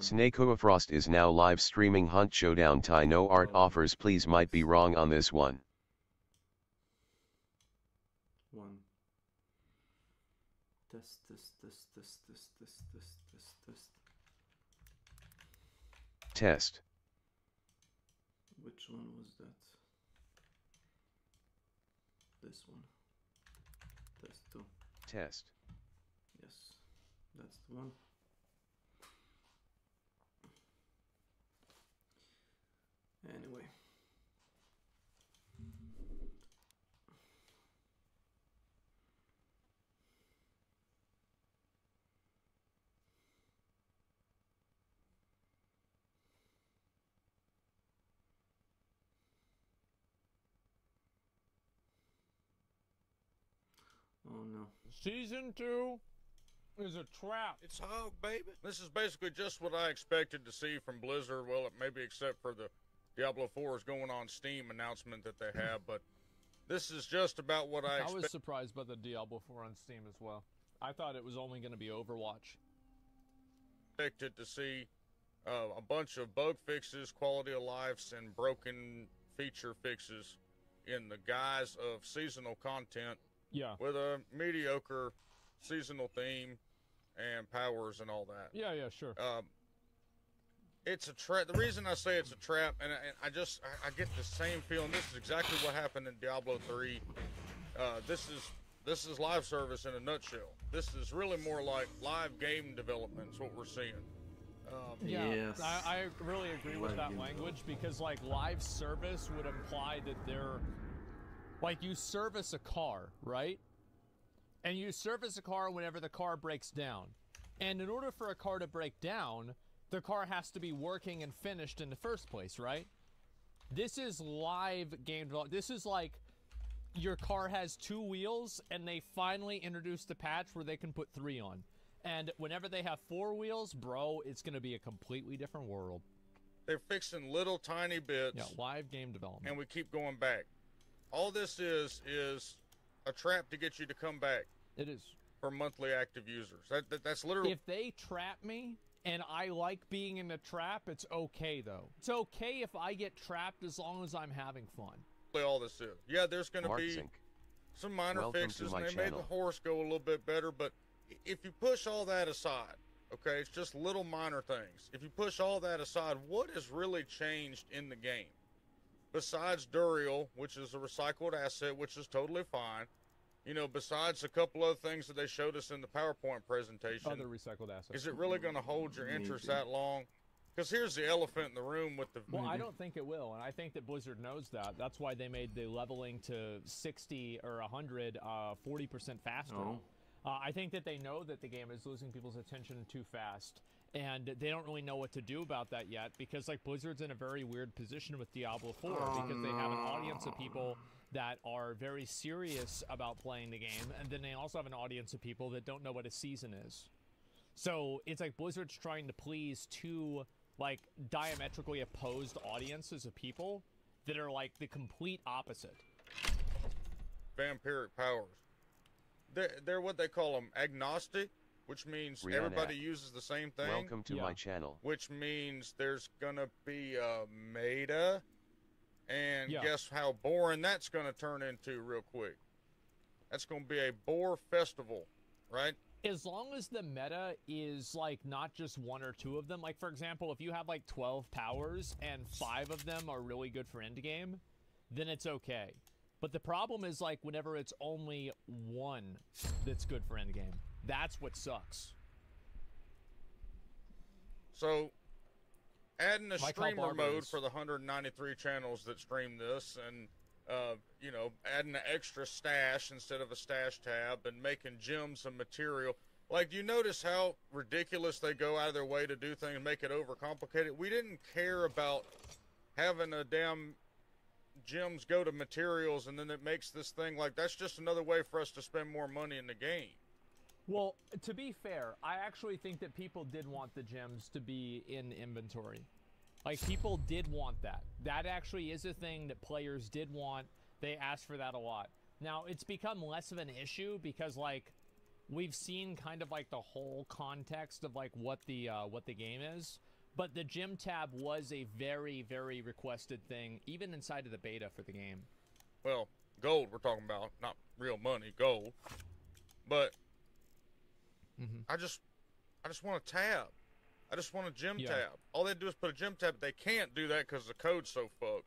S.W.Frost is now live streaming Hunt Showdown Thai no art offers. Please might be wrong on this one. One. Test. Test. Which one was that? This one. Test 2. Test. Yes, that's the one. Anyway. Oh no. Season 2 is a trap. It's hog, baby. This is basically just what I expected to see from Blizzard. Well, maybe except for the Diablo 4 is going on Steam announcement that they have, but this is just about what I was surprised by the Diablo 4 on Steam as well. I thought it was only going to be Overwatch. Expected to see a bunch of bug fixes, quality of life, and broken feature fixes in the guise of seasonal content. Yeah. With a mediocre seasonal theme and powers and all that. Yeah, sure. It's a trap. The reason I say it's a trap, and I get the same feeling. This is exactly what happened in Diablo 3. This is live service in a nutshell. This is really more like live game development. Is what we're seeing. Yes. I really agree with that language because like live service would imply that they're like you service a car, right? And you service a car whenever the car breaks down. And in order for a car to break down, the car has to be working and finished in the first place, right? This is live game development. This is like your car has 2 wheels and they finally introduced a patch where they can put 3 on. And whenever they have 4 wheels, bro, it's going to be a completely different world. They're fixing little tiny bits. Yeah, live game development. And we keep going back. All this is a trap to get you to come back. It is. For monthly active users. That's literally... If they trap me and I like being in the trap, it's okay, though. It's okay if I get trapped as long as I'm having fun. All this is. Yeah, there's going to be some minor fixes, and they made the horse go a little bit better, but if you push all that aside, okay, it's just little minor things. If you push all that aside, what has really changed in the game? Besides Duriel, which is a recycled asset, which is totally fine. You know, besides a couple other things that they showed us in the PowerPoint presentation. Other recycled assets. Is it really going to hold your interest that long? Because here's the elephant in the room with the... Well, I don't think it will, and I think that Blizzard knows that. That's why they made the leveling to 60 or 100 40% faster. Oh. I think that they know that the game is losing people's attention too fast, and they don't really know what to do about that yet, because like Blizzard's in a very weird position with Diablo 4, because they have an audience of people that are very serious about playing the game, and then they also have an audience of people that don't know what a season is. So it's like Blizzard's trying to please 2 like diametrically opposed audiences of people that are like the complete opposite. Vampiric powers. They're what they call them, agnostic, which means everybody uses the same thing. Welcome to my channel. Which means there's gonna be a meta, and guess how boring that's gonna turn into real quick. That's gonna be a boar festival, right? As long as the meta is like not just 1 or 2 of them, like for example, if you have like 12 powers and 5 of them are really good for endgame, then it's okay. But the problem is like whenever it's only 1 that's good for endgame, that's what sucks. So, adding a streamer mode for the 193 channels that stream this, and you know, adding an extra stash instead of a stash tab, and making gems and material. Like, you notice how ridiculous they go out of their way to do things and make it overcomplicated? We didn't care about having a damn gems go to materials, and then it makes this thing like that's just another way for us to spend more money in the game. Well, to be fair, I actually think that people did want the gems to be in inventory. Like, people did want that. That actually is a thing that players did want. They asked for that a lot. Now, it's become less of an issue because, like, we've seen kind of, like, the whole context of, like, what the game is. But the gym tab was a very, very requested thing, even inside of the beta for the game. Well, gold we're talking about, not real money, gold. But I just want a tab. I just want a gym tab. All they do is put a gym tab. They can't do that because the code's so fucked.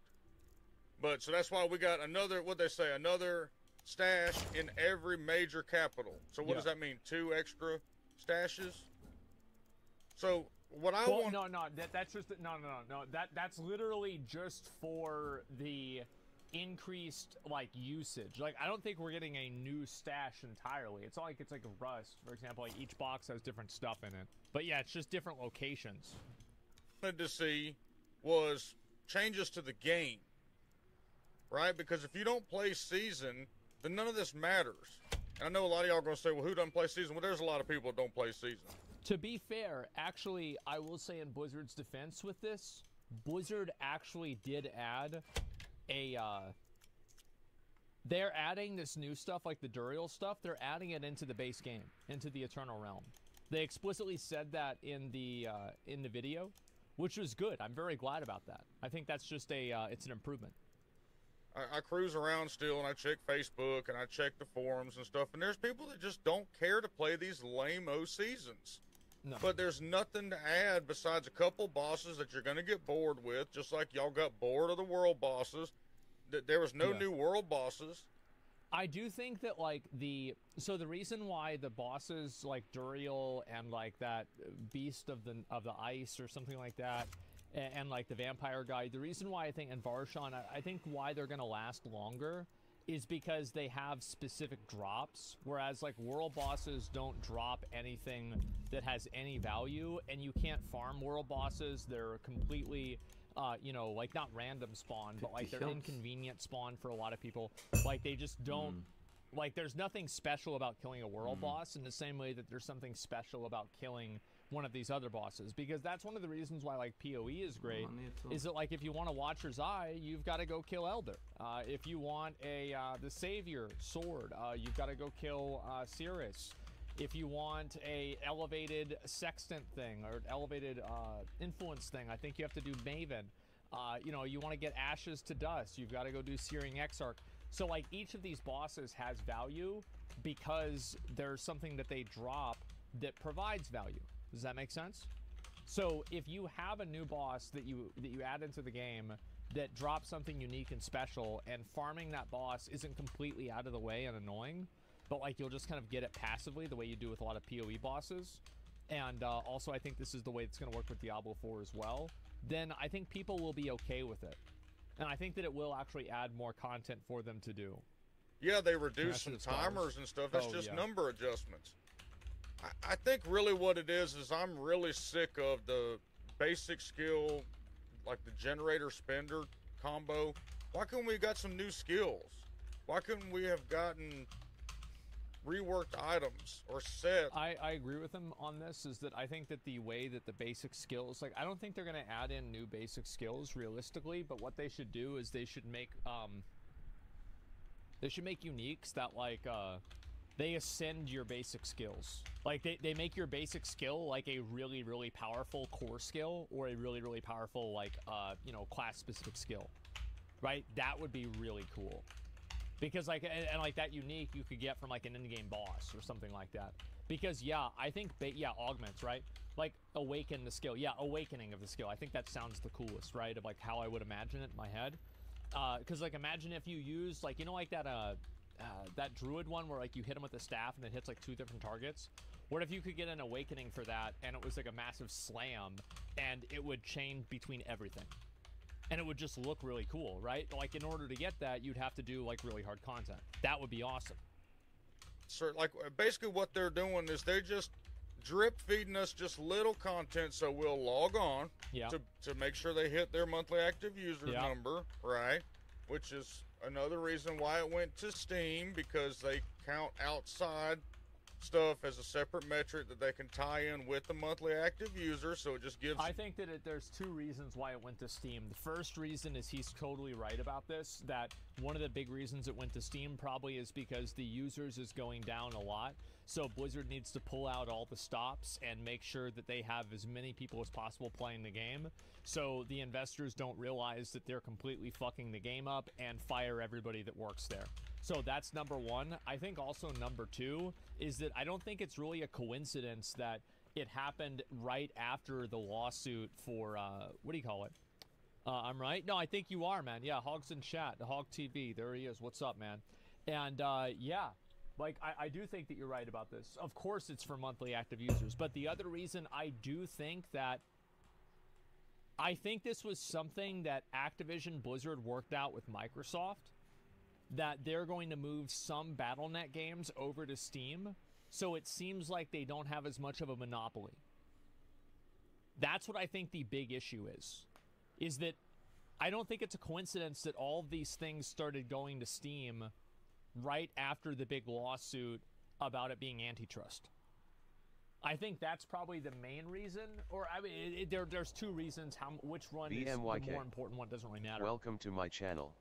But so that's why we got another, what they say, another stash in every major capital. So what does that mean? 2 extra stashes? So what I want... That's just that's literally just for the increased like usage. Like, I don't think we're getting a new stash entirely. It's not like it's like a Rust, for example. Like, each box has different stuff in it. But yeah, it's just different locations. What I wanted to see was changes to the game, right? Because if you don't play season, then none of this matters. And I know a lot of y'all are going to say, well, who doesn't play season? Well, there's a lot of people that don't play season. To be fair, actually, I will say in Blizzard's defense with this, Blizzard actually did add a, they're adding this new stuff, like the Duriel stuff, they're adding it into the base game, into the Eternal Realm. They explicitly said that in the video, which was good. I'm very glad about that. I think that's just it's an improvement. I cruise around still, and I check Facebook, and I check the forums and stuff, and there's people that just don't care to play these lame-o seasons. No. But there's nothing to add besides a couple bosses that you're going to get bored with, just like y'all got bored of the world bosses. There was no new world bosses. I do think that, like, the reason why the bosses, like Duriel and, like, that Beast of the Ice or something like that, and like the vampire guy, the reason why I think, and Varshan, I think why they're going to last longer is because they have specific drops, whereas like world bosses don't drop anything that has any value, and you can't farm world bosses. They're completely, you know, like not random spawn, but like they're inconvenient spawn for a lot of people. Like they just don't, like there's nothing special about killing a world boss in the same way that there's something special about killing one of these other bosses, because that's one of the reasons why like PoE is great, is that like if you want a Watcher's Eye, you've got to go kill Elder. If you want the Savior sword, you've got to go kill Cirrus. If you want a elevated Sextant thing or elevated influence thing, I think you have to do Maven. You know, you want to get Ashes to Dust, you've got to go do Searing Exarch. So like each of these bosses has value because there's something that they drop that provides value. Does that make sense? So if you have a new boss that you add into the game that drops something unique and special, and farming that boss isn't completely out of the way and annoying, but like you'll just kind of get it passively the way you do with a lot of PoE bosses, and also I think this is the way it's going to work with Diablo 4 as well, then I think people will be okay with it. And I think that it will actually add more content for them to do. Yeah, they reduce some timers and stuff. That's just number adjustments. I think really what it is I'm really sick of the basic skill, like the generator spender combo. Why couldn't we have got some new skills? Why couldn't we have gotten reworked items or sets? I agree with him on this, is that I think that the way that the basic skills, like I don't think they're going to add in new basic skills realistically, but what they should do is they should make uniques that like they ascend your basic skills. Like they make your basic skill like a really, really powerful core skill, or a really, really powerful like you know, class specific skill, right? That would be really cool, because like and like that unique you could get from like an in-game boss or something like that. Because yeah, I think augments, right? Like awaken the skill, awakening of the skill. I think that sounds the coolest, right? Of like how I would imagine it in my head. Because like imagine if you use like, you know, like that druid one where like you hit him with the staff and it hits like 2 different targets. What if you could get an awakening for that, and it was like a massive slam, and it would chain between everything, and it would just look really cool, right? Like in order to get that, you'd have to do like really hard content. That would be awesome. So like basically what they're doing is they're just drip feeding us just little content, so we'll log on to make sure they hit their monthly active user number, right? Which is another reason why it went to Steam, because they count outside stuff as a separate metric that they can tie in with the monthly active user, so it just gives... I think that there's two reasons why it went to Steam. The first reason is he's totally right about this, that one of the big reasons it went to Steam probably is because the users is going down a lot, so Blizzard needs to pull out all the stops and make sure that they have as many people as possible playing the game, so the investors don't realize that they're completely fucking the game up and fire everybody that works there. So that's number one. I think also number two is that I don't think it's really a coincidence that it happened right after the lawsuit for, what do you call it? I'm right? No, I think you are, man. Yeah, Hog's in chat. The Hog TV. There he is. What's up, man? And, yeah. Like, I do think that you're right about this. Of course it's for monthly active users. But the other reason I do think that... I think this was something that Activision Blizzard worked out with Microsoft, that they're going to move some Battle.net games over to Steam, so it seems like they don't have as much of a monopoly. That's what I think the big issue is that I don't think it's a coincidence that all of these things started going to Steam right after the big lawsuit about it being antitrust. I think that's probably the main reason, or I mean, there's two reasons. Which one is the more important one doesn't really matter. Welcome to my channel.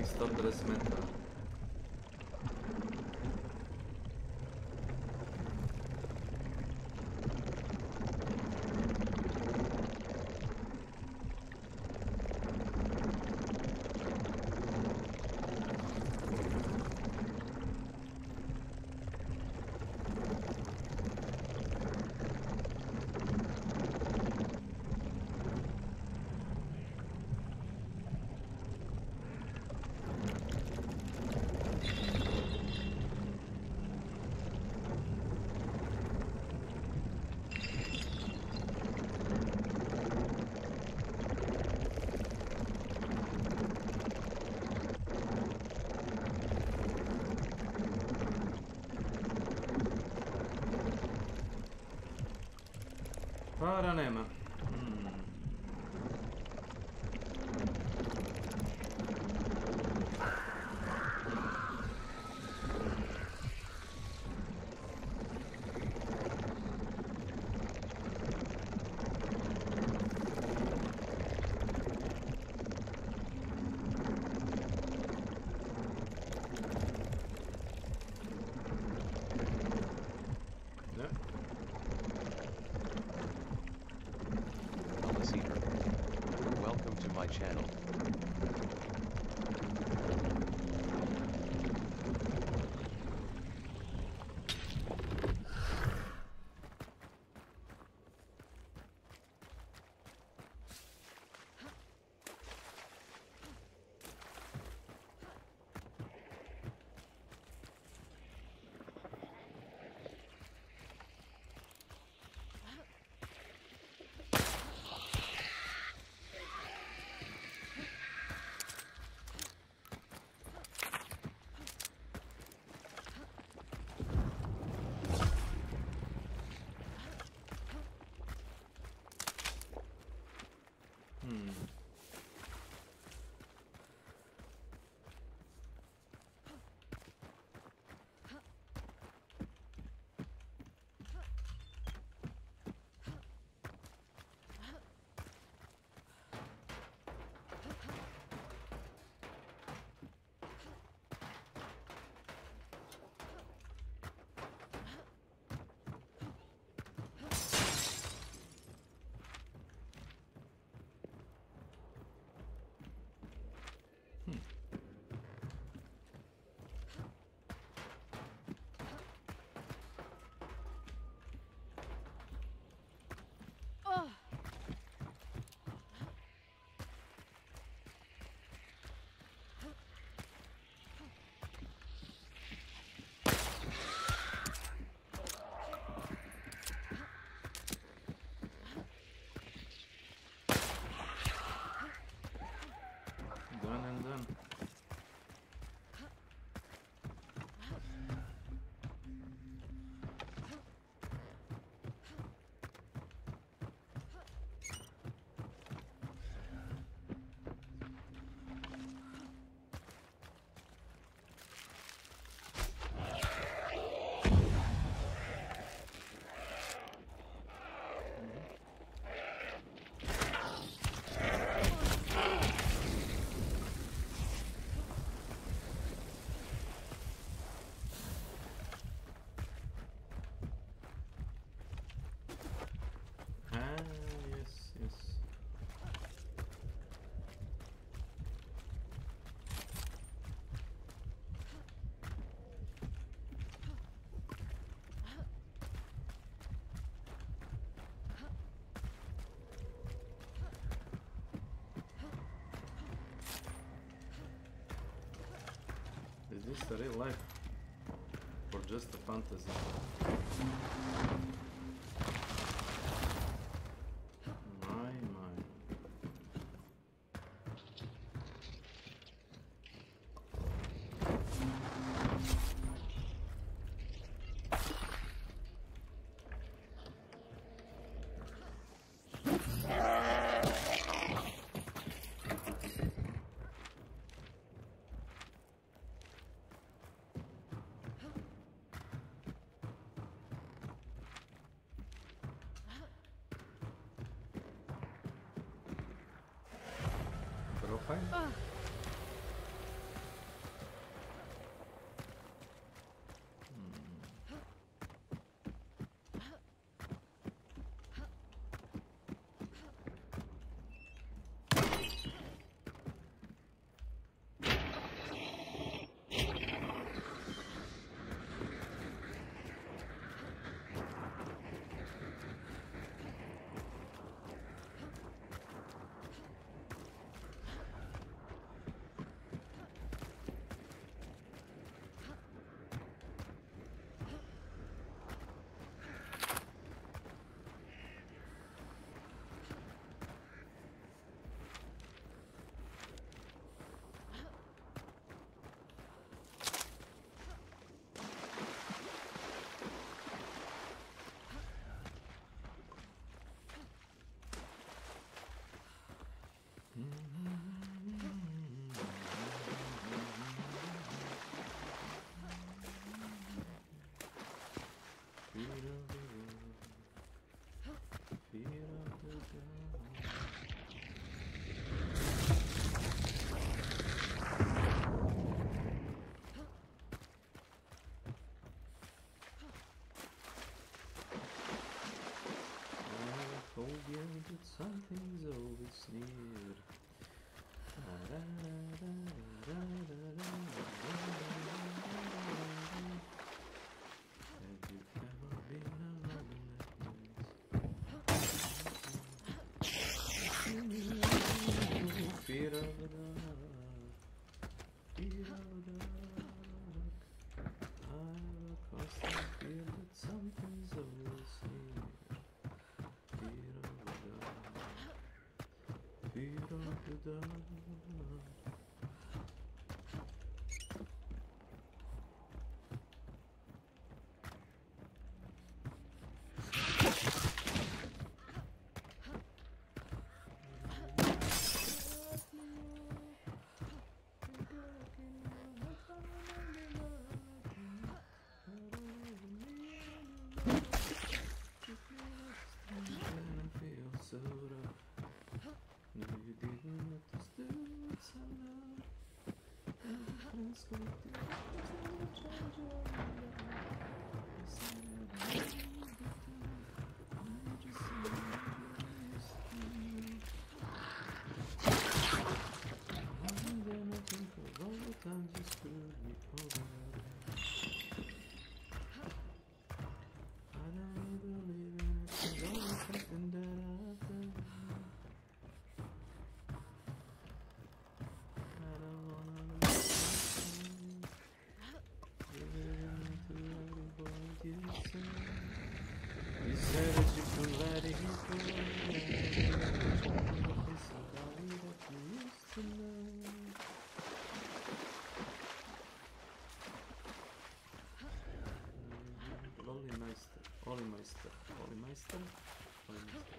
Stop resmeta. Fara nema. this a real life? Or just a fantasy? My. Profile? That something's always near. Have you ever been alone at fear of the dark, fear of the dark. I have a constant fear that something's always near. Fear of the dark. So rough. No, you didn't notice the roots I love. And the friends go through the change your life. I said I don't need the time. I just need I'm gonna think of all the times you screwed me over. I don't believe in it. There's always something that I've done. I don't wanna lose you to every word you say. You said that you could let it go. Somebody that you used to know. Ollimeister, Ollimeister, Ollimeister, Ollimeister.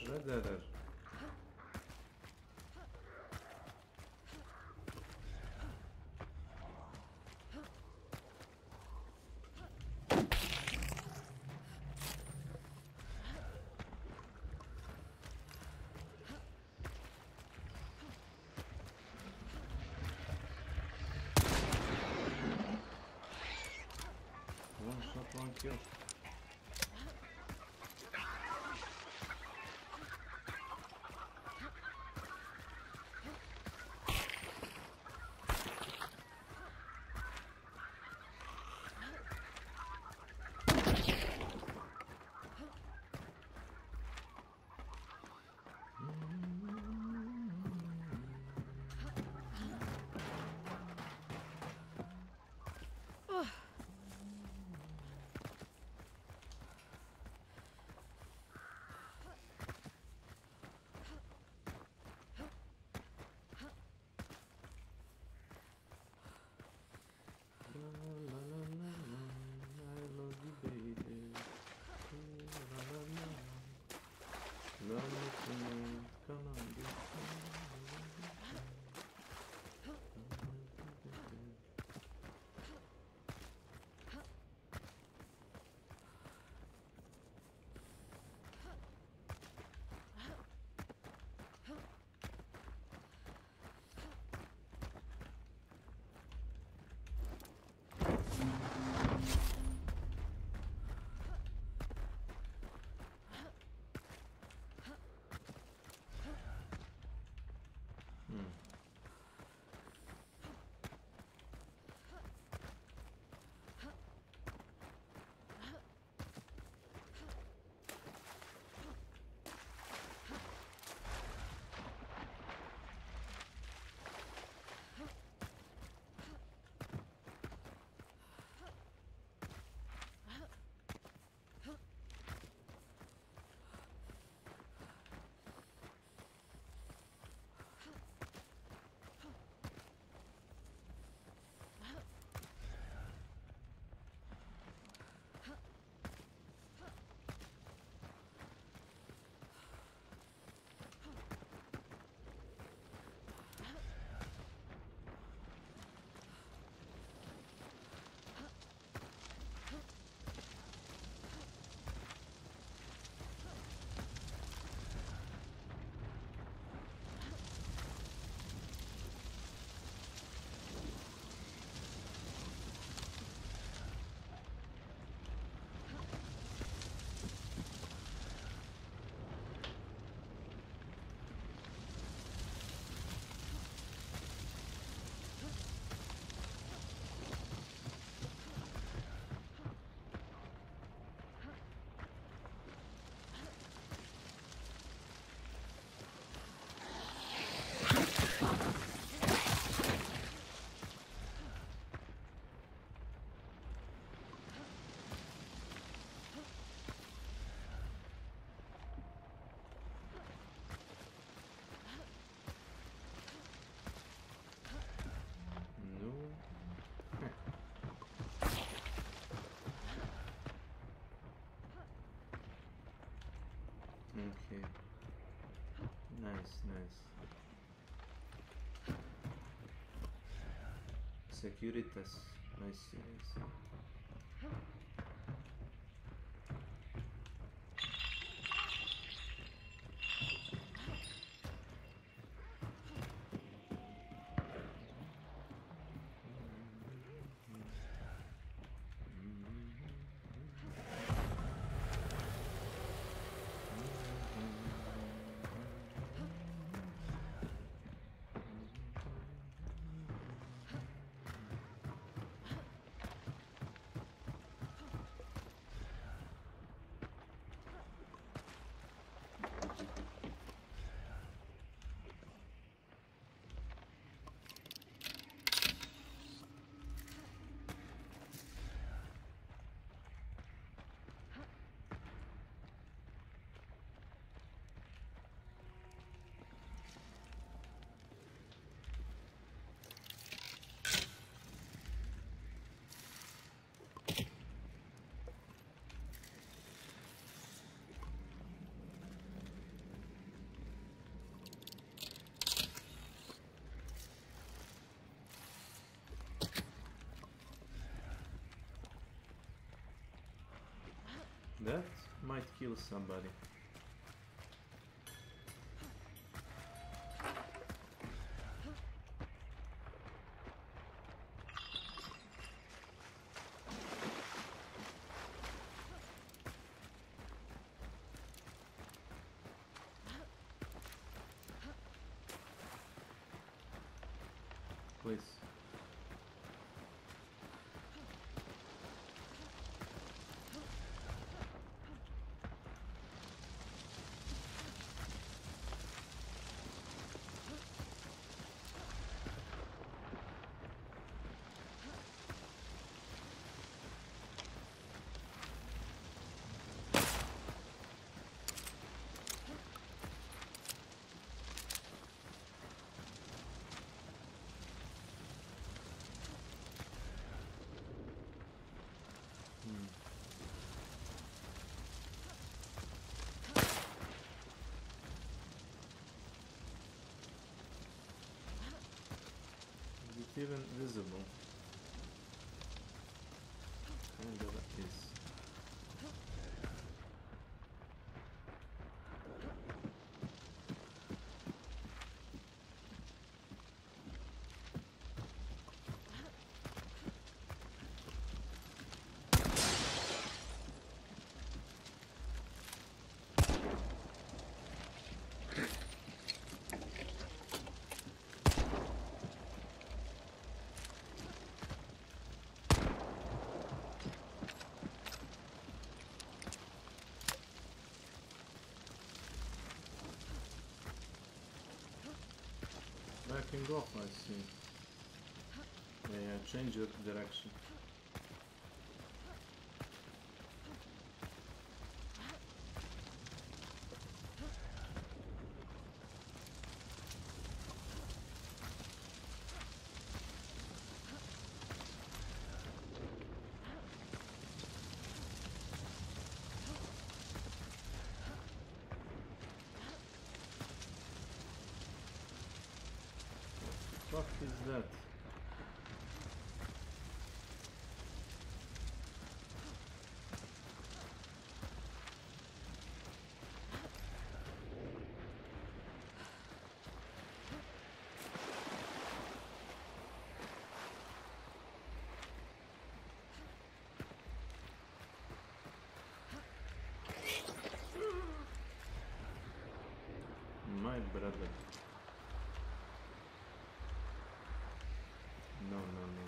Shredder. One shot, one kill. Okay. Nice, nice. Securitas. I see, I see. That might kill somebody. Please. Is it even visible? Kind of is. Backing off, I see. Yeah, change your direction. What is that? My brother. No, no, no.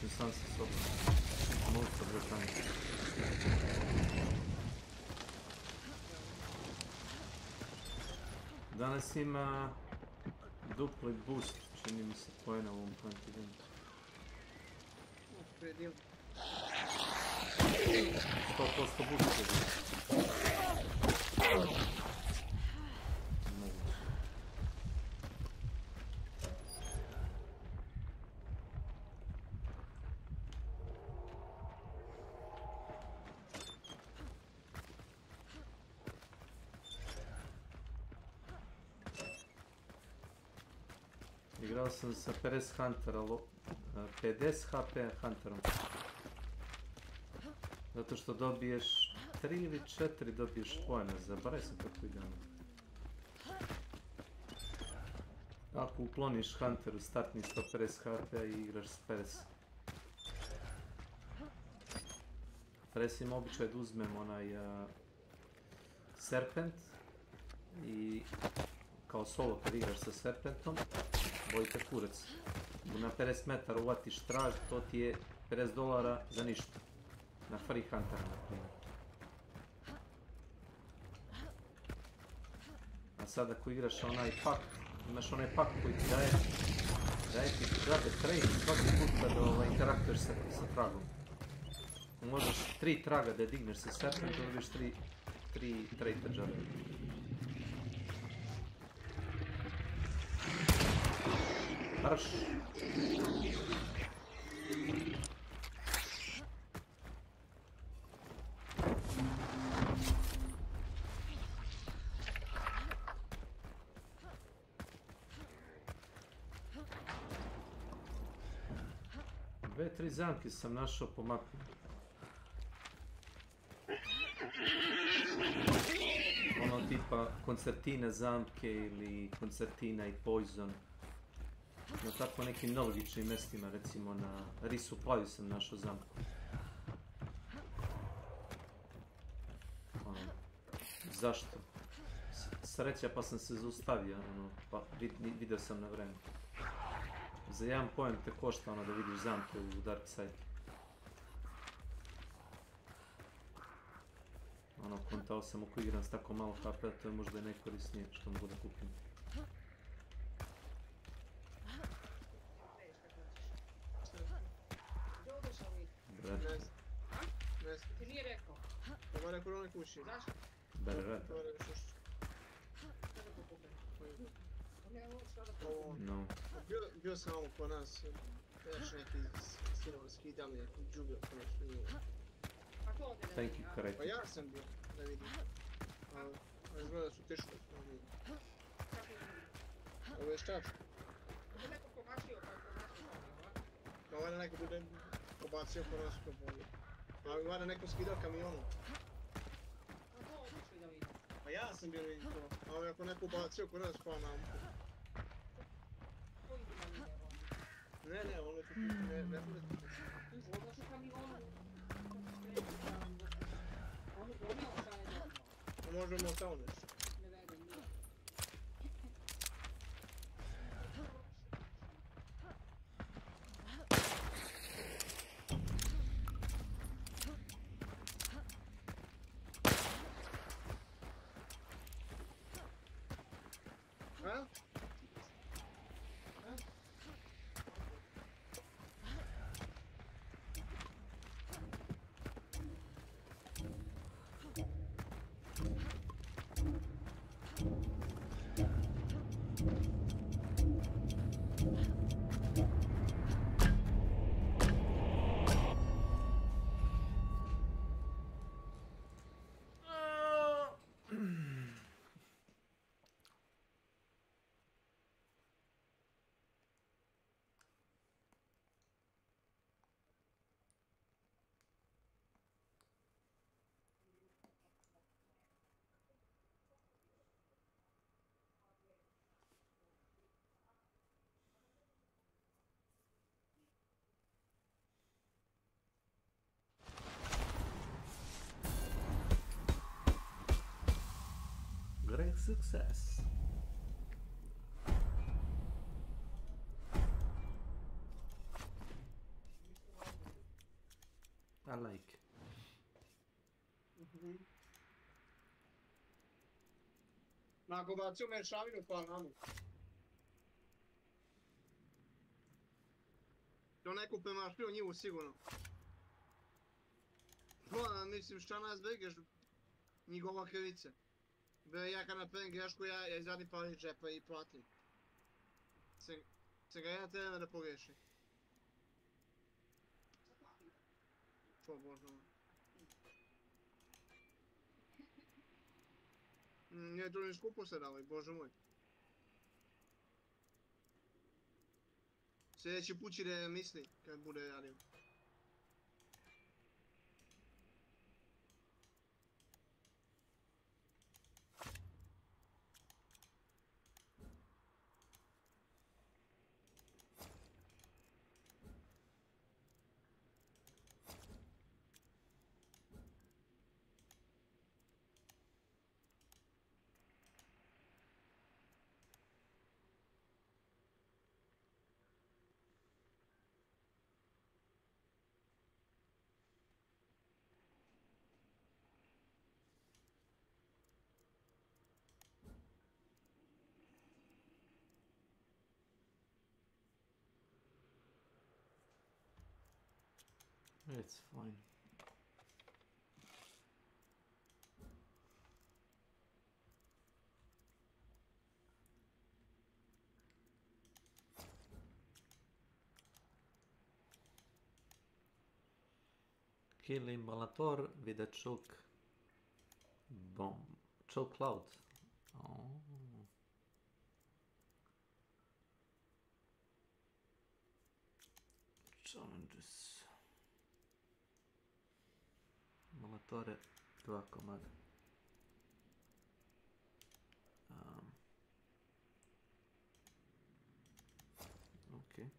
noćem sam sa sobom. Multa brutanje. Danas ima dupli boost, čini mi se poena u ovom kontinentu. Predio. 100% boost je. Igrao sam sa 50 Huntera, 50 HP Hunterom. Zato što dobiješ 3 ili 4 dobiješ pojena, zabaraj sam kako idealno. Ako ukloniš Hunteru startni 150 HP i igraš s 50. Pres ima običaj da uzmem onaj Serpent i kao solo kad igraš sa Serpentom, bojite kurac. Na 50 metara uvatiš trag, to ti je $50 za ništa. Na free huntera, na primjer. A sad ako igraš onaj pak, imaš onaj pak koji ti daje ti grabe trade svaki put kada interakuješ sa tragom. Možeš 3 traga da digneš sa Serpentom, dobiješ 3 trade džabe. Marš! Dve, 3 zamke sam našao po mapi. Ono tipa koncertina zamke ili koncertina i poison. Na tako nekim nelogičnim mjestima, recimo na resupply sam našao zamku. Ono, zašto? Sreća pa sam se zaustavio, ono, pa vidio sam na vreme. Za jedan poen te košta ono da vidiš zamke u Dark Side. Ono, kontao sam ako igram s tako malo HP, to je možda i najkorisnije što mogu da kupim. Ti nije rekao. Ovo rekao onoj kući. Zašto? Bere red. No. Bio sam ovo ko nas, još neki sinovi skidali, neki džubi oko nešto nije. Thank you, correct. Pa ja sam bio, da vidim. Ali izgleda da su teško. Ovo je štač. Ma ovaj neko bude pobacio ko nas to bolje. Ali vada neko skidao kamionom. Pa ja sam bio vidio to. Ali ako neko bacio ko nas pa nam. Ne, ono je tu, ne bude tu. Možemo tamo nešto. Ha? Great success. Ako bacio mešavinu pa namo. To ne kupe mašliju njivu sigurno. Mislim šta nas brigeš njegova krivica. Ja kad napravim grešku ja izradim pali džepa i platim. Se ga ja trebam da pogreši. Čo bože moj. Nije to ni skupo se dalo, bože moj. Sljedeći put će da misli kad bude radio. It's fine. Kill imbalator with a choke bomb. Choke cloud. Oh. Challenges. Imbalatore 2 komada. Okay.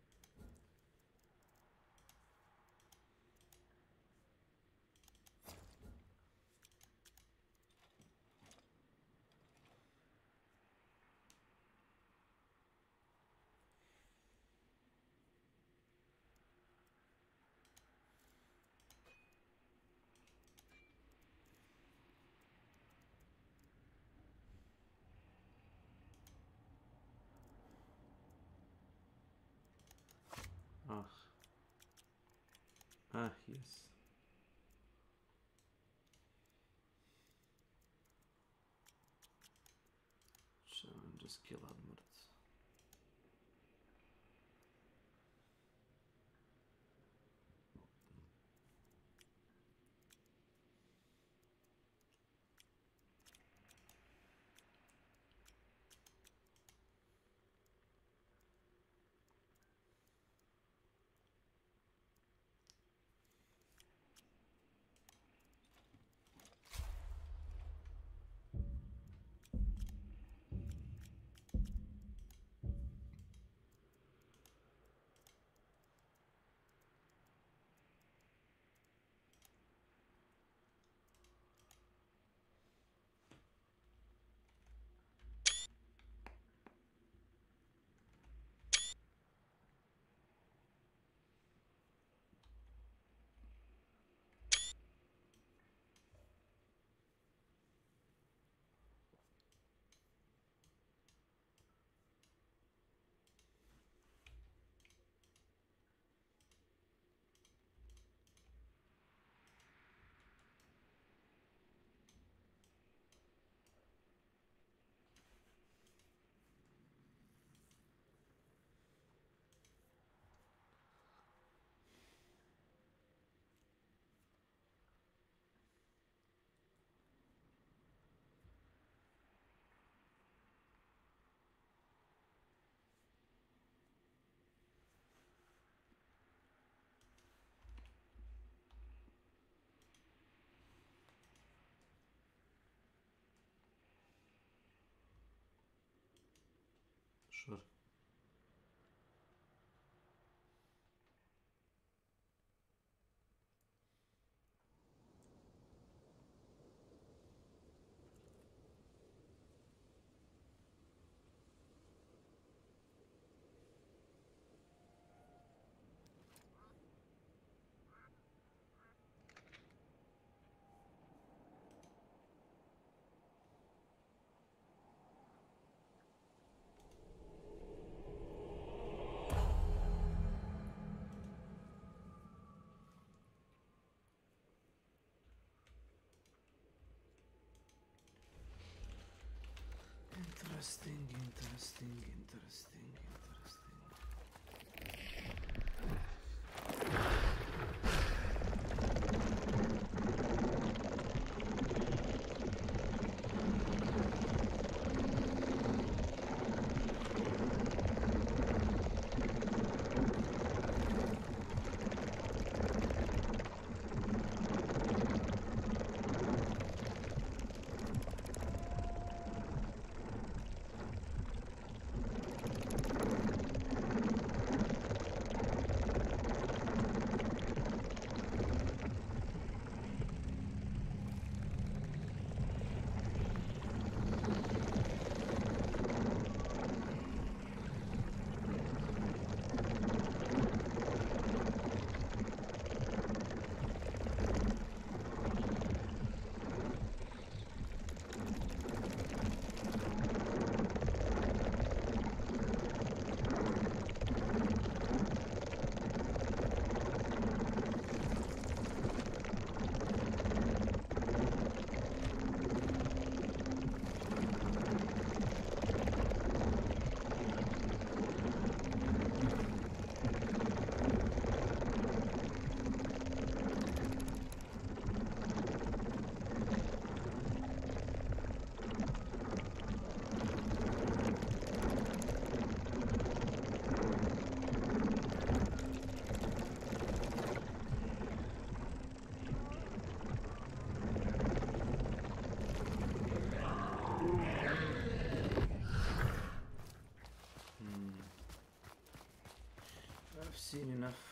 Yes. Challenges kill armored. Sure. Interesting, interesting, interesting, interesting. I've seen enough.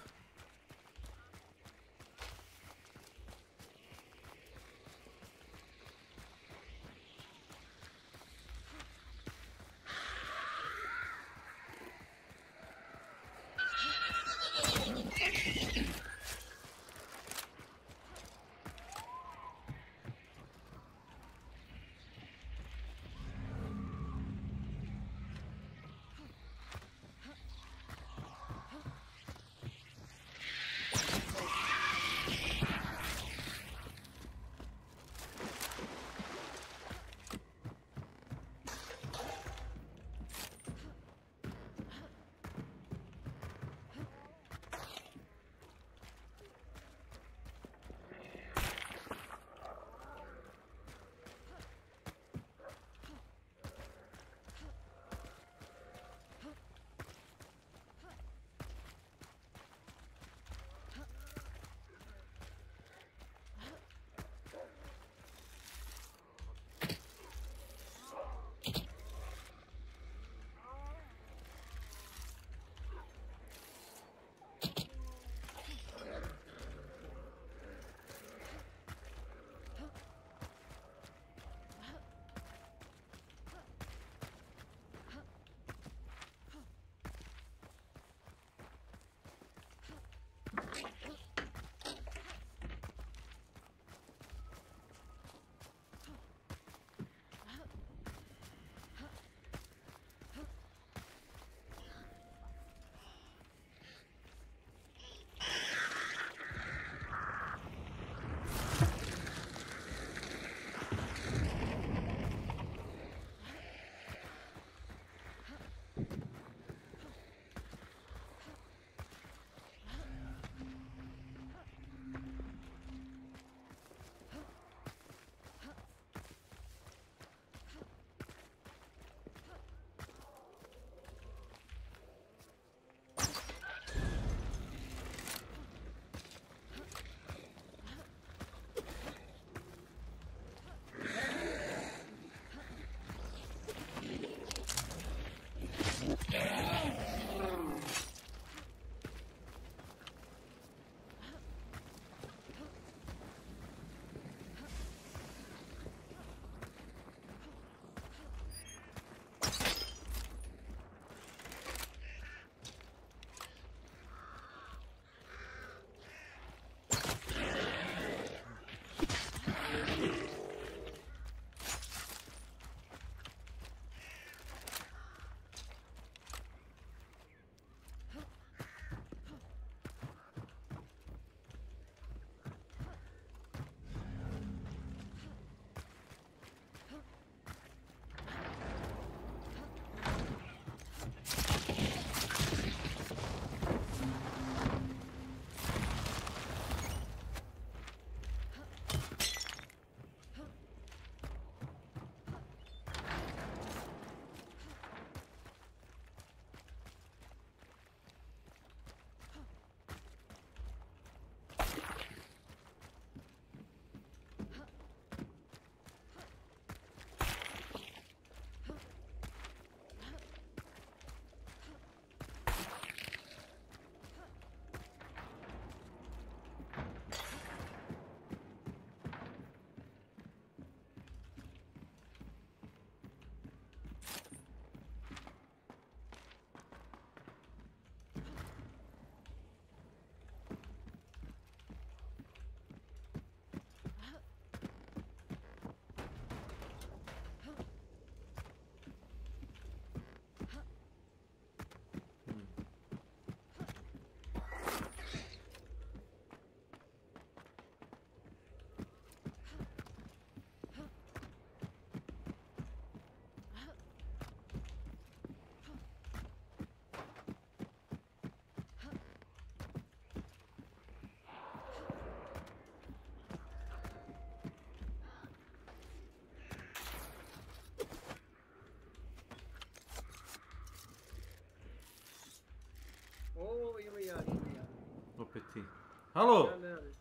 Halo! Ja ne radim.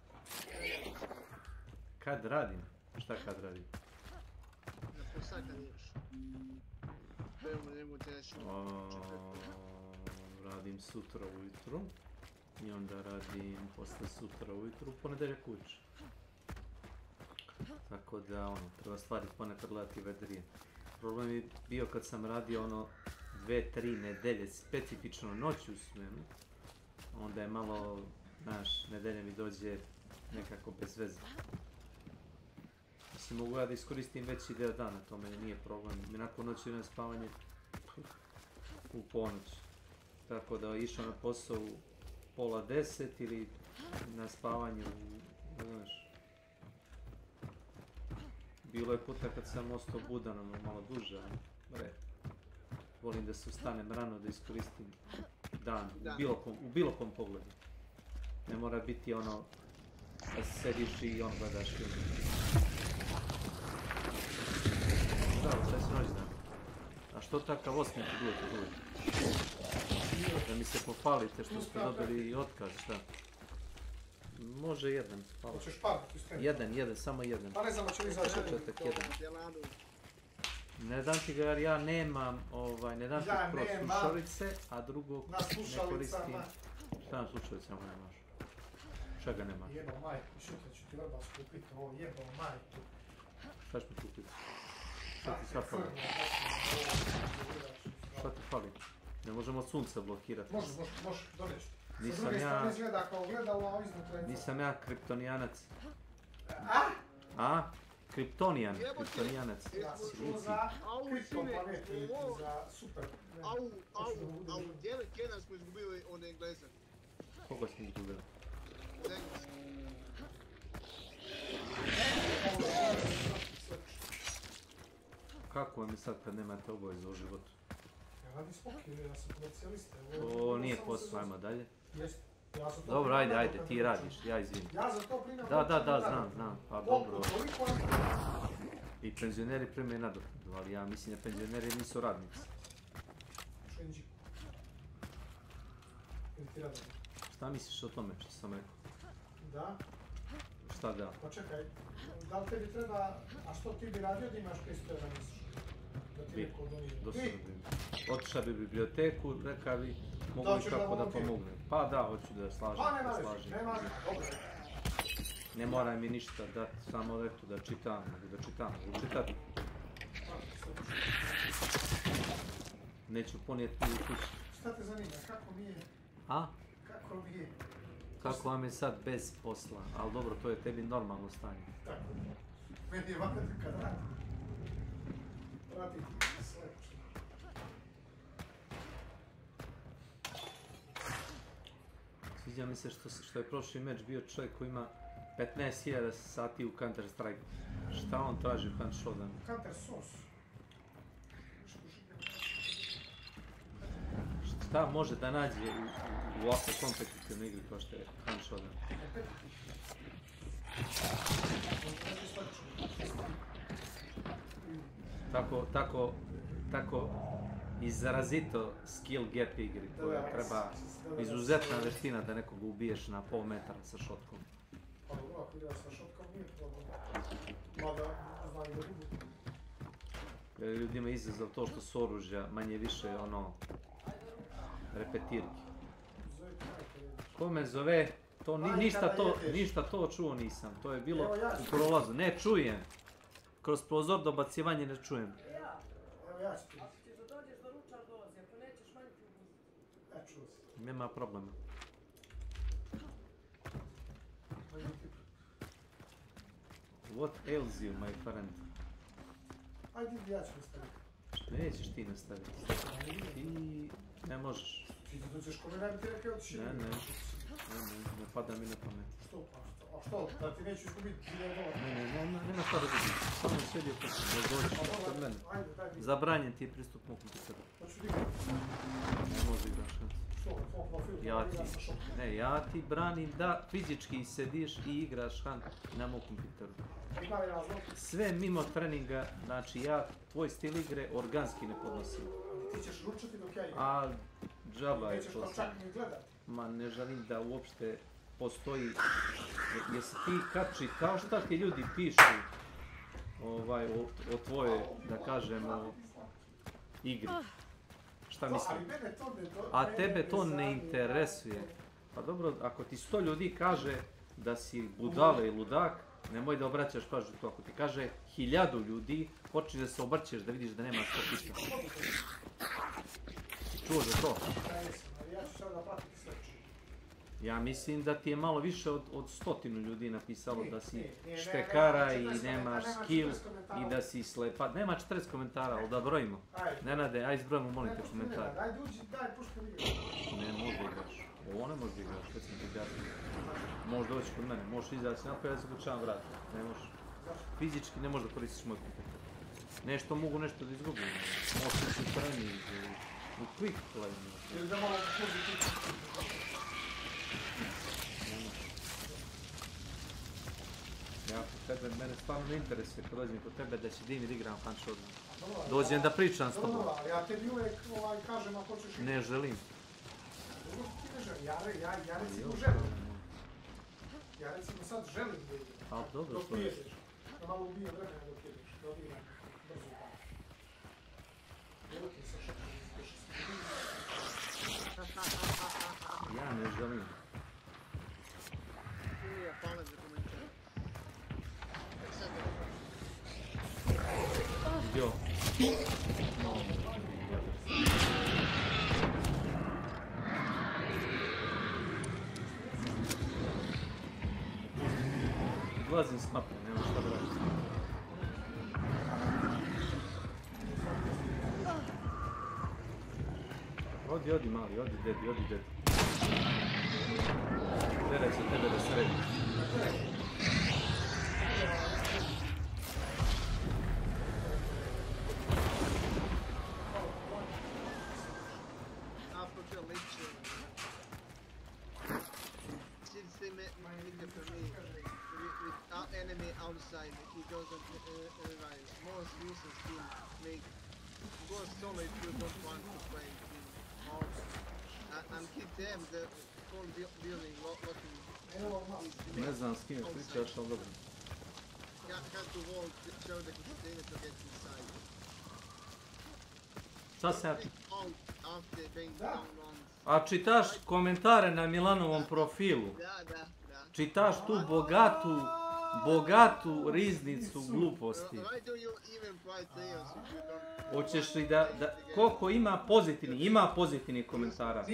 Kad radim? Šta kad radim? Na posao kad ideš. Njemu te reći. Radim sutra ujutru. I onda radim posle sutra ujutru, ponedeljak ujutru. Tako da, treba stvari ponekad gledati vedrije. Problem je bio kad sam radio 2-3 nedelje specifično noću u smjenu. Onda je malo, nedelje mi dođe nekako bez veze. Mislim, mogu ja da iskoristim veći deo dana, to meni nije problem. Nakon noći na spavanje u ponoć. Tako da išao na posao u 9:30 ili na spavanje Bilo je puta kad sam ostao budan malo duže, volim da se ustanem rano da iskoristim dan, u bilo kom pogledu. Ne mora biti da sediš i gledaš film. Zdravo, šta si rođendan? A što takav osmijeh tu Da mi se pohvalite što ste dobili otkaz, šta? Može jedan. Hoćeš par? Jedan, samo jedan. Pa ne znam, hoće li izaći jedan. Ne dam ti ga jer ja nemam, ne dam ti prvo slušalice, a drugog ne koristim. Šta na slušalicama nemaš? Čega nemaš? Jebao majku, šutra ću ti vrba skupiti ovo, jebao majku. Šta ću mi kupiti? Šta ti sad fali? Šta ti fali? Ne možemo od sunca blokirati. Može, doneću. Sa druge strane izgleda kao gledalo, a iznutra je... Nisam ja kriptonijanac. A? Kriptonijanac. Ja sam čuo za kriptoplanet ili za super... Au, djele Kena smo izgubili od Engleza. Koga smo izgubili? Kako vam je sad kad nemate obaveza u životu? Ja radim spokoj, ja sam komercijalista. O, nije posao, ajmo dalje. Jeste. Dobro, ajde, ti radiš, ja izvinim. Ja za to primam... Da, znam, pa dobro. I penzioneri primaju nadoknadu, ali ja mislim da penzioneri nisu radnici. Šenđi. Ili ti radnik? Šta misliš o tome što sam rekao? Da. Šta da? Pa čekaj, da li tebi treba, a što ti bi radio da imaš 500 € misliš? Da ti neko donije? Otišao bi u biblioteku, rekao bi, mogu li kako da pomognem. Pa da, hoću da slažem. Pa nema, dobro. Ne mora mi ništa dati, samo eto da čitam, mogu čitati. Neću ponijeti u kući. Šta te zanima, kako mi je? A? Kako mi je? Kako vam je sad bez posla, ali dobro, to je tebi normalno stanje. Tako. Meni je ovako kad radim. Radim sve. Sviđa mi se što je prošli meč bio čovjek koji ima 15.000 sati u Counter Strike. Šta on traži u Hunt Showdown? Counter Source. Šta može da nađe u ovakvoj kompetitivnoj igri kao što je Hunt Showdown? Tako izrazito skill gap igri koja treba izuzetna veština da nekog ubiješ na pol metara sa šotkom. Pa dobro, ako igraš sa šotkom nije problem. Mada, znam i da budu. Ljudima je izazov to što su oružja manje više repetirki. Ko me zove? Ništa to čuo nisam, to je bilo u prolazu. Ne čujem. Kroz prozor dobacivanje ne čujem. Evo ja ću ti. Nema problema. What ails you, my friend? Ajde, ja ću nastaviti. Nećeš ti nastaviti. Ti ne možeš. Ti dođeš kome nam ti rekao otiši. Ne pada mi na pamet. Što pa? A što? Da ti neću izgubiti $1.000? Nema šta da vidim. Samo sjedi kod kod mene. Zabranjen ti je pristup mog kompjuteru. Hoću digati. Ne može igraš. Ja ti branim da fizički sediš i igraš Hunt na mom kompjuteru. Sve mimo treninga, znači tvoj stil igre organski ne podnosim. Ti ćeš ručati dok ja igram. A džaba je to sam. Nećeš to čak ni gledati. Ma ne želim da uopšte postoji, jesi ti kad čitao šta ti ljudi pišu o tvojoj, da kažemo, igri? Šta mislim? A tebe to ne interesuje. Pa dobro, ako ti 100 ljudi kaže da si budala i ludak, nemoj da obraćaš pažnju to. Ako ti kaže 1000 ljudi, počni da se obrćeš da vidiš da nema što piše. Čuo za to? Ja mislim da ti je malo više od 100 ljudi napisalo da si štekara i nemaš skill i da si slepa. Nema 40 komentara, ali da brojimo. Nenade, aj izbrojimo, molim te, komentare. Ne može igraš. Ovo ne može igraš, već sam ti objasnio. Možeš doći kod mene, možeš izaći napoj, ja zaključavam vrat. Ne možeš. Fizički ne možeš da koristiš moj kompjuter. Nešto mogu nešto da izgubim. Možeš ići u treni, u quick play. Ili da malo poziti. Ja, tebe, mene stvarno ne interesuje kad dođem kod tebe da će Dini da igram Punch odmah. Dođem da pričam s tobom. Dobro, ja tebi uvijek kažem ako ćeš... Ne želim. Dobro ti ne želim, ja recimo želim. Ja recimo sad želim da igram. Ali dobro, dok jedeš. Da malo ubijem vremena dok jedeš. Da odigram brzo pa. Dobro ti sa šakom izgledaš. Ja ne želim. Hvala za komentar. Jo. Izlazim s mape, nema šta da radim. Odi mali, odi dedi. Gledaj se tebe da sredi. Enemy outside, he doesn't rise. Most useless team make go solo if you don't want to play team. And keep them the whole building looking. Ne znam s kime pričaš, ali dobro. Has to wall show the container to get inside. Šta se ja... After being down on... A čitaš komentare na Milanovom profilu? Da. Čitaš tu bogatu riznicu gluposti. Hoćeš li da koliko ima pozitivni? Ima pozitivnih komentara.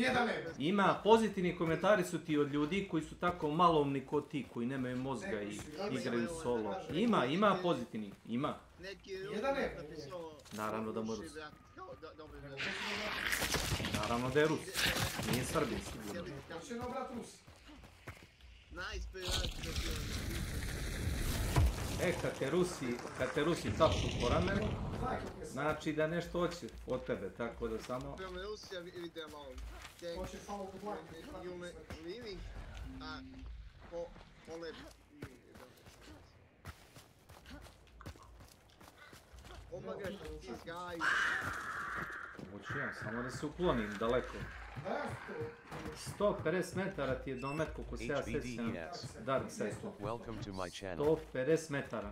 Ima pozitivni komentari su ti od ljudi koji su tako malomni ko ti, koji nemaju mozga i igraju solo. Ima pozitivnih, ima. Naravno da mu Rus. Naravno da je Rus. Nije Srbin, sigurno. Kad te Rusi tapšu po ramenu, znači da nešto hoće od tebe, tako da samo... Hoću ja, samo da se uklonim daleko. 150 metara ti je domet koliko se ja sjećam. Dark Side. 150 metara.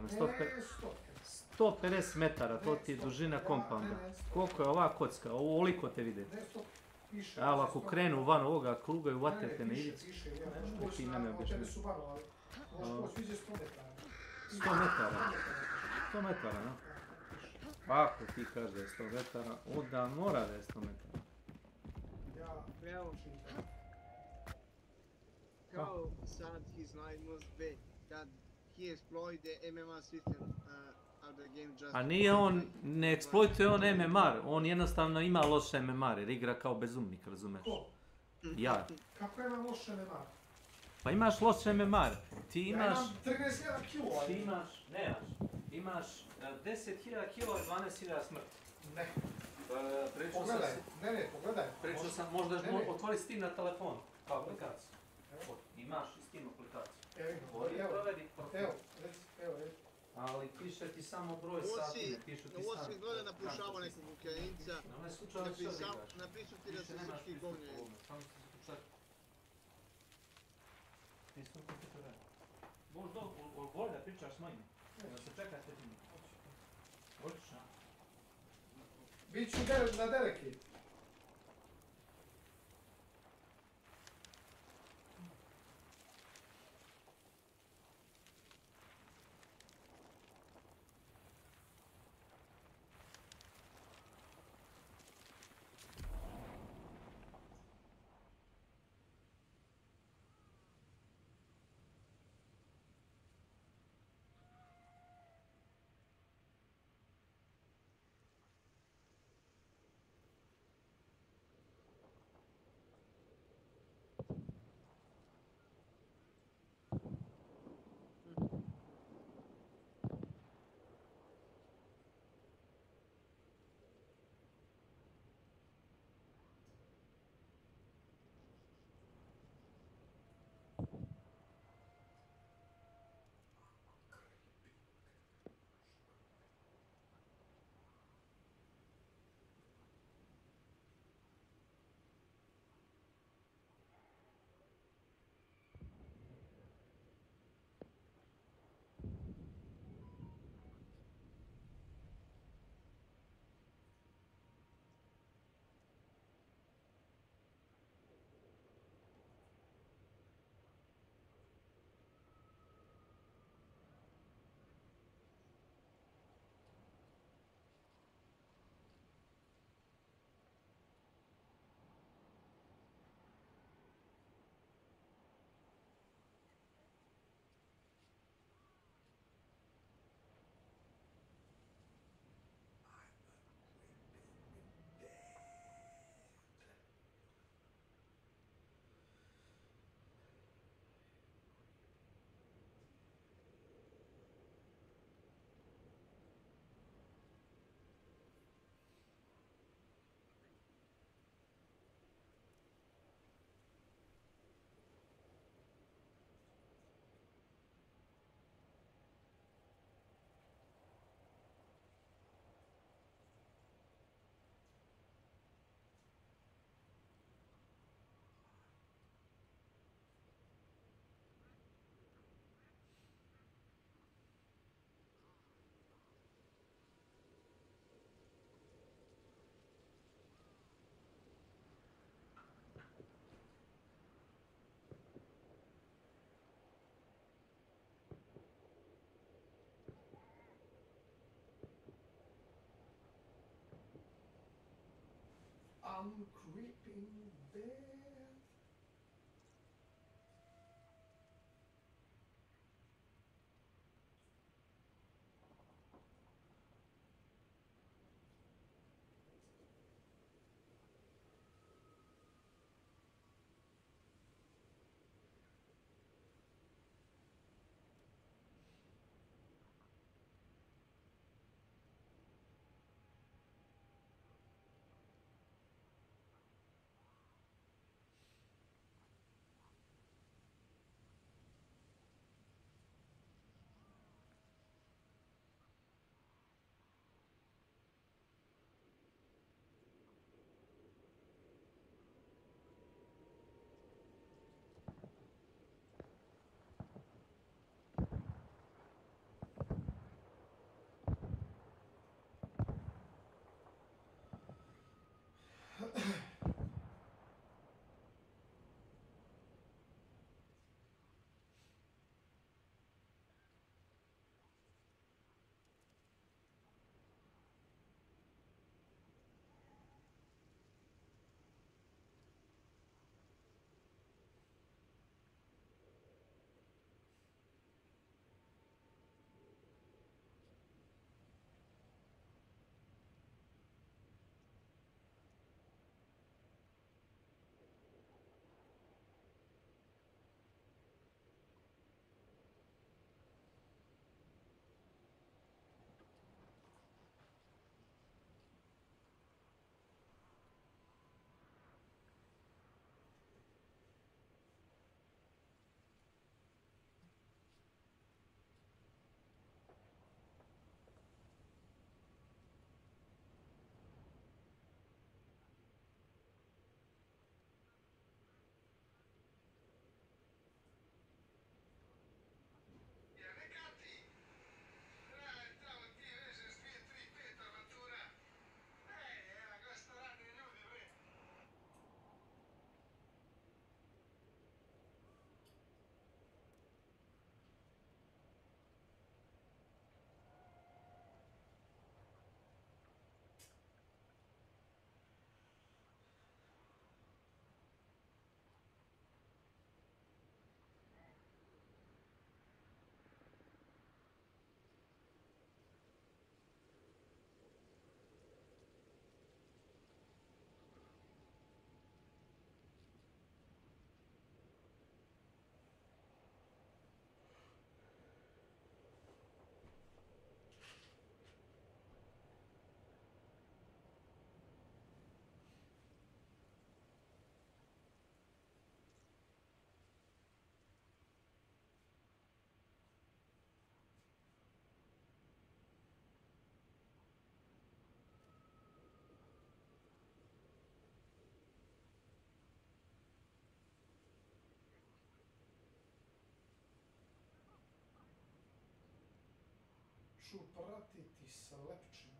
150 metara, to ti je dužina kompanda. Koliko je ova kocka? Ovoliko te vide. Evo ako krenu van ovoga kruga i uvatete na ivicu. Ti mene objašnjaju. 100 metara. 100 metara, no? Ako ti kaže da je 100 metara, onda mora da je 100 metara. How sad his life must be that he exploited the MMR system of the game just... A nije on, ne eksploituje on MMR, on jednostavno ima loše MMR jer igra kao bezumnik, razumeš? Ko? Ja. Kako ima loše MMR? Pa imaš loše MMR, ti imaš... Ja imam 13.000 kilo. Ti imaš 10.000 kilo i 12.000 smrti. Ne. Pogledaj, pogledaj. Pričao sam, možda otvori Steam na telefon, kao aplikaciju. Imaš i Steam aplikaciju. Evo. Ali piše ti samo broj sati, ne pišu ti ovo si gleda napušava nekog Ukrajinca, napišu ti da se srpski govnje. Pristup kompjutora. Možda bolje da pričaš manje. Da se čeka ste ti. Hoćeš, a? Biću na delegate. I'm creeping dead. ću pratiti slepčinu.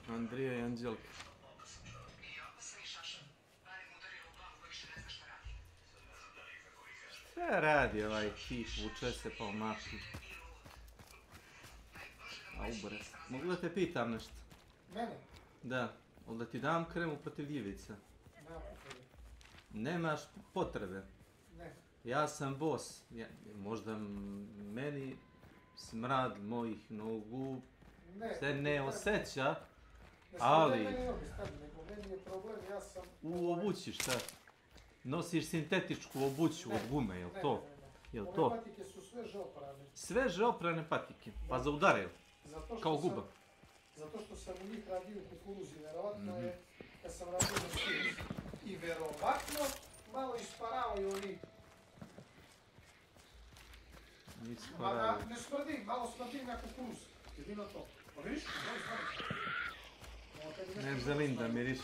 Andrija i Anđelka. Šta radi ovaj tip, vuče se po mapi. A ubore. Mogu da te pitam nešto? Mene? Da. Ali da ti dam kremu protiv gljivica? Nema potrebe. Nemaš potrebe? Ne. Ja sam boss. Možda meni smrad mojih nogu se ne osjeća, ali... Ne meni noge stavim, nego meni je problem, ja sam... U obući šta? Nosiš sintetičku obuću od gume, jel to? Jel to? Ove patike su sveže oprane. Sveže oprane patike, pa za udaraju, kao guba. Zato što sam u njih radio u kukuruzi, verovatno je, kad sam radio na svijetu. I verovatno malo isparavaju oni. Ne smrdi, malo smrdi na kukuruz. Jedino to. Pa vidiš, ne želim da mirišem